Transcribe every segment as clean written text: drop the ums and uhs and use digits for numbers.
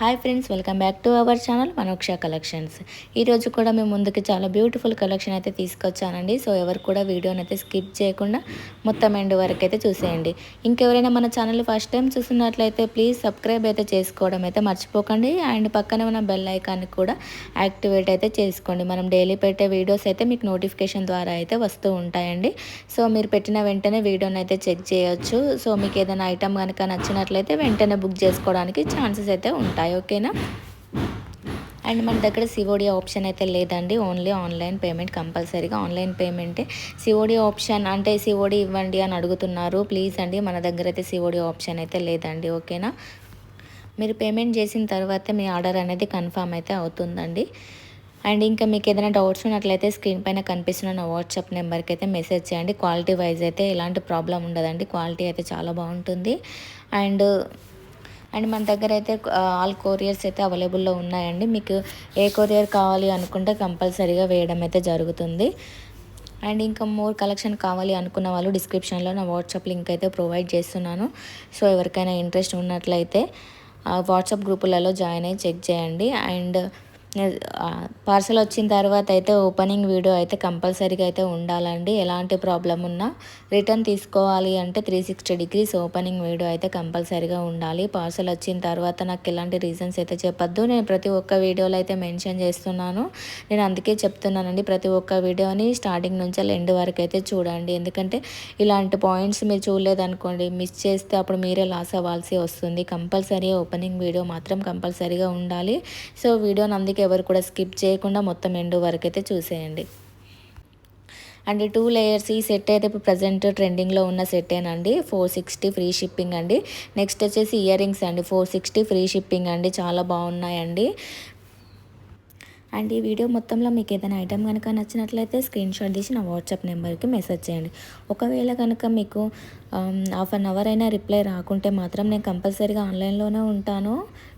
Hi friends, welcome back to our channel Manoksha collections. ఈరోజు కూడా మేము ముందుకు చాలా బ్యూటిఫుల్ కలెక్షన్ అయితే తీసుకొచ్చానండి. సో ఎవరు కూడా వీడియోని అయితే స్కిప్ చేయకుండా మొత్తం ఎండ్ వరకు అయితే చూసేయండి. ఇంకెవరైనా మన ఛానల్ ఫస్ట్ టైం చూస్తున్నట్లయితే ప్లీజ్ సబ్స్క్రైబ్ అయితే చేసుకోవడం అయితే మర్చిపోకండి. అండ్ పక్కనే ఉన్న బెల్ ఐకాన్ని కూడా యాక్టివేట్ అయితే చేసుకోండి. మనం డైలీ పెట్టే వీడియోస్ అయితే మీకు నోటిఫికేషన్ ద్వారా అయితే వస్తూ ఉంటాయండి. సో మీరు పెట్టిన వెంటనే వీడియోని అయితే చెక్ చేయొచ్చు. సో మీకు ఏదైనా ఐటమ్ కనుక నచ్చినట్లయితే వెంటనే బుక్ చేసుకోవడానికి ఛాన్సెస్ అయితే ఉంటాయి. ఓకేనా? అండ్ మన దగ్గర సిఓడి ఆప్షన్ అయితే లేదండి. ఓన్లీ ఆన్లైన్ పేమెంట్, కంపల్సరీగా ఆన్లైన్ పేమెంటే. సిఓడి ఆప్షన్ అంటే సిఓడి ఇవ్వండి అని అడుగుతున్నారు. ప్లీజ్ అండి, మన దగ్గర అయితే సిఓడి ఆప్షన్ అయితే లేదండి. ఓకేనా? మీరు పేమెంట్ చేసిన తర్వాత మీ ఆర్డర్ అనేది కన్ఫామ్ అయితే అవుతుందండి. అండ్ ఇంకా మీకు ఏదైనా డౌట్స్ ఉన్నట్లయితే స్క్రీన్ పైన కనిపిస్తున్న నా వాట్సాప్ నెంబర్కి అయితే మెసేజ్ చేయండి. క్వాలిటీ వైజ్ అయితే ఎలాంటి ప్రాబ్లం ఉండదండి. క్వాలిటీ అయితే చాలా బాగుంటుంది. అండ్ మన దగ్గర అయితే ఆల్ కొరియర్స్ అయితే అవైలబుల్లో ఉన్నాయండి. మీకు ఏ కొరియర్ కావాలి అనుకుంటే కంపల్సరీగా వేయడం అయితే జరుగుతుంది. అండ్ ఇంకా మోర్ కలెక్షన్ కావాలి అనుకున్న వాళ్ళు డిస్క్రిప్షన్లో నా వాట్సాప్ లింక్ అయితే ప్రొవైడ్ చేస్తున్నాను. సో ఎవరికైనా ఇంట్రెస్ట్ ఉన్నట్లయితే వాట్సాప్ గ్రూపులలో జాయిన్ అయ్యి చెక్ చేయండి. అండ్ పార్సల్ వచ్చిన తర్వాత అయితే ఓపెనింగ్ వీడియో అయితే కంపల్సరీగా అయితే ఉండాలండి. ఎలాంటి ప్రాబ్లం ఉన్నా రిటర్న్ తీసుకోవాలి అంటే 360 డిగ్రీస్ ఓపెనింగ్ వీడియో అయితే కంపల్సరీగా ఉండాలి. పార్సల్ వచ్చిన తర్వాత నాకు ఎలాంటి రీజన్స్ అయితే చెప్పొద్దు. నేను ప్రతి ఒక్క వీడియోలో అయితే మెన్షన్ చేస్తున్నాను. నేను అందుకే చెప్తున్నానండి, ప్రతి ఒక్క వీడియోని స్టార్టింగ్ నుంచి ఎండ్ వరకు అయితే చూడండి. ఎందుకంటే ఇలాంటి పాయింట్స్ మీరు చూడలేదనుకోండి, మిస్ చేస్తే అప్పుడు మీరే లాస్ అవ్వాల్సి వస్తుంది. కంపల్సరీ ఓపెనింగ్ వీడియో మాత్రం కంపల్సరీగా ఉండాలి. సో వీడియోని అందుకే ఎవరు కూడా స్కిప్ చేయకుండా మొత్తం ఎండ్ వరకు అయితే చూసేయండి. అండ్ 2 లేయర్స్ ఈ సెట్ అయితే ఇప్పుడు ప్రజెంట్ ట్రెండింగ్లో ఉన్న సెట్టేనండి. 460 ఫ్రీ షిప్పింగ్ అండి. నెక్స్ట్ వచ్చేసి ఇయర్ రింగ్స్ అండి. 460 ఫ్రీ షిప్పింగ్ అండి. చాలా బాగున్నాయండి. అండ్ ఈ వీడియో మొత్తంలో మీకు ఏదైనా ఐటమ్ కనుక నచ్చినట్లయితే స్క్రీన్ షాట్ తీసి నా వాట్సాప్ నెంబర్కి మెసేజ్ చేయండి. ఒకవేళ కనుక మీకు హాఫ్ అన్ అవర్ అయినా రిప్లై రాకుంటే మాత్రం నేను కంపల్సరీగా ఆన్లైన్లోనే ఉంటాను.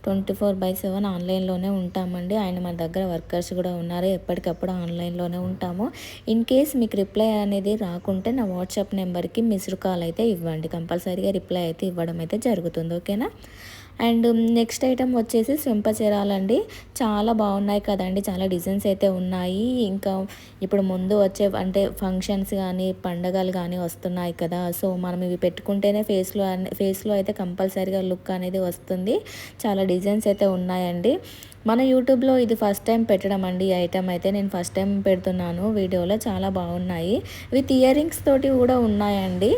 24/7 ఆన్లైన్లోనే ఉంటామండి. ఆయన మన దగ్గర వర్కర్స్ కూడా ఉన్నారు. ఎప్పటికప్పుడు ఆన్లైన్లోనే ఉంటాము. ఇన్ కేస్ మీకు రిప్లై అనేది రాకుంటే నా వాట్సాప్ నెంబర్కి మిస్డ్ కాల్ అయితే ఇవ్వండి. కంపల్సరీగా రిప్లై అయితే ఇవ్వడం అయితే జరుగుతుంది. ఓకేనా? అండ్ నెక్స్ట్ ఐటమ్ వచ్చేసి చెంపచెరాలండి. చాలా బాగున్నాయి కదండి. చాలా డిజైన్స్ అయితే ఉన్నాయి. ఇంకా ఇప్పుడు ముందు వచ్చే అంటే ఫంక్షన్స్ కానీ పండగలు కానీ వస్తున్నాయి కదా. సో మనం ఇవి పెట్టుకుంటేనే ఫేస్లో అయితే కంపల్సరీగా లుక్ అనేది వస్తుంది. చాలా డిజైన్స్ అయితే ఉన్నాయండి. మన యూట్యూబ్లో ఇది ఫస్ట్ టైం పెట్టడం అండి. ఈ ఐటమ్ అయితే నేను ఫస్ట్ టైం పెడుతున్నాను వీడియోలో. చాలా బాగున్నాయి. విత్ ఇయర్ రింగ్స్ తోటి కూడా ఉన్నాయండి.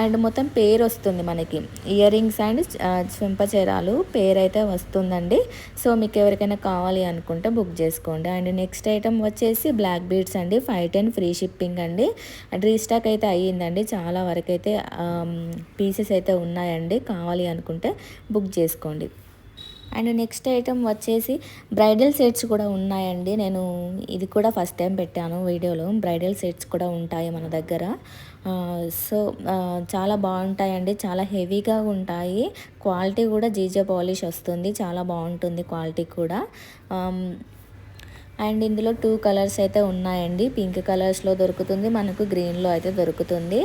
అండ్ మొత్తం పేరు వస్తుంది మనకి. ఇయర్ రింగ్స్ అండ్ చెంపచెరాలు పేరు అయితే వస్తుందండి. సో మీకు ఎవరికైనా కావాలి అనుకుంటే బుక్ చేసుకోండి. అండ్ నెక్స్ట్ ఐటమ్ వచ్చేసి బ్లాక్ బీడ్స్ అండి. 510 ఫ్రీ షిప్పింగ్ అండి. రీస్టాక్ అయితే అయ్యిందండి. చాలా వరకు అయితే పీసెస్ అయితే ఉన్నాయండి. కావాలి అనుకుంటే బుక్ చేసుకోండి. అండ్ నెక్స్ట్ ఐటమ్ వచ్చేసి బ్రైడల్ సెట్స్ కూడా ఉన్నాయండి. నేను ఇది కూడా ఫస్ట్ టైం పెట్టాను వీడియోలో. బ్రైడల్ సెట్స్ కూడా ఉంటాయి మన దగ్గర. సో చాలా బాగుంటాయండి. చాలా హెవీగా ఉంటాయి. క్వాలిటీ కూడా జీజే పాలిష్ వస్తుంది. చాలా బాగుంటుంది క్వాలిటీ కూడా. అండ్ ఇందులో 2 కలర్స్ అయితే ఉన్నాయండి. పింక్ కలర్స్లో దొరుకుతుంది, మనకు గ్రీన్లో అయితే దొరుకుతుంది.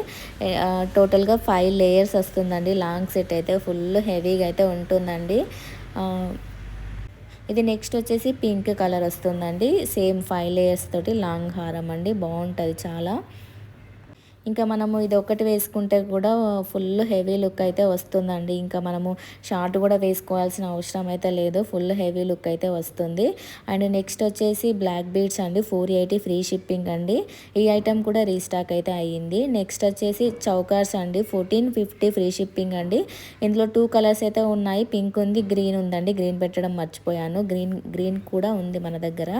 టోటల్గా 5 లేయర్స్ వస్తుందండి. లాంగ్ సెట్ అయితే ఫుల్ హెవీగా అయితే ఉంటుందండి. ఇది నెక్స్ట్ వచ్చేసి పింక్ కలర్ వస్తుందండి. సేమ్ 5 లేయర్స్ తోటి లాంగ్ హారం అండి. బాగుంటుంది చాలా. ఇంకా మనము ఇది ఒకటి వేసుకుంటే కూడా ఫుల్ హెవీ లుక్ అయితే వస్తుందండి. ఇంకా మనము షార్ట్ కూడా వేసుకోవాల్సిన అవసరం అయితే లేదు. ఫుల్ హెవీ లుక్ అయితే వస్తుంది. అండ్ నెక్స్ట్ వచ్చేసి బ్లాక్ బీడ్స్ అండి. 480 ఫ్రీ షిప్పింగ్ అండి. ఈ ఐటమ్ కూడా రీస్టాక్ అయితే అయ్యింది. నెక్స్ట్ వచ్చేసి చౌకార్స్ అండి. 1450 ఫ్రీ షిప్పింగ్ అండి. ఇందులో 2 కలర్స్ అయితే ఉన్నాయి. పింక్ ఉంది, గ్రీన్ ఉందండి. గ్రీన్ పెట్టడం మర్చిపోయాను. గ్రీన్ కూడా ఉంది మన దగ్గర.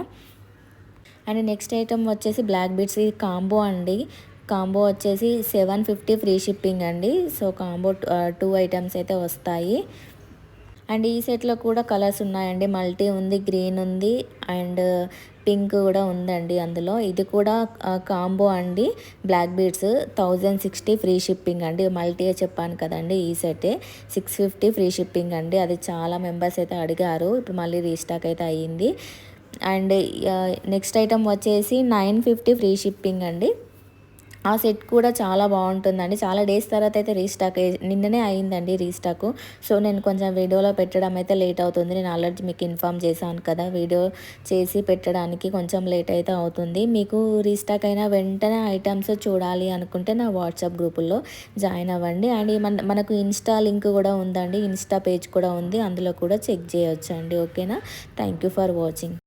అండ్ నెక్స్ట్ ఐటమ్ వచ్చేసి బ్లాక్ బీడ్స్. ఇది కాంబో అండి. కాంబో వచ్చేసి 750 ఫ్రీ షిప్పింగ్ అండి. సో కాంబో 2 ఐటమ్స్ అయితే వస్తాయి. అండ్ ఈ సెట్లో కూడా కలర్స్ ఉన్నాయండి. మల్టీ ఉంది, గ్రీన్ ఉంది, అండ్ పింక్ కూడా ఉందండి అందులో. ఇది కూడా కాంబో అండి. బ్లాక్ బీడ్స్ 1060 ఫ్రీ షిప్పింగ్ అండి. మల్టీ చెప్పాను కదండి, ఈ సెటే 650 ఫ్రీ షిప్పింగ్ అండి. అది చాలా మెంబర్స్ అయితే అడిగారు. ఇప్పుడు మళ్ళీ రీస్టాక్ అయితే అయ్యింది. అండ్ నెక్స్ట్ ఐటమ్ వచ్చేసి 950 ఫ్రీ షిప్పింగ్ అండి. ఆ సెట్ కూడా చాలా బాగుంటుందండి. చాలా డేస్ తర్వాత అయితే రీస్టాక్ నిన్ననే అయిందండి రీస్టాకు. సో, నేను కొంచెం వీడియోలో పెట్టడం అయితే లేట్ అవుతుంది. నేను ఆల్రెడీ మీకు ఇన్ఫార్మ్ చేశాను కదా! వీడియో చేసి పెట్టడానికి కొంచెం లేట్ అయితే అవుతుంది. మీకు రీస్టాక్ అయిన వెంటనే ఐటమ్స్ చూడాలి అనుకుంటే నా వాట్సాప్ గ్రూపుల్లో జాయిన్ అవ్వండి. అండ్ మనకు ఇన్‌స్టా లింక్ కూడా ఉందండి. ఇన్‌స్టా పేజ్ కూడా ఉంది. అందులో కూడా చెక్ చేయొచ్చండి. ఓకేనా? Thank you for watching.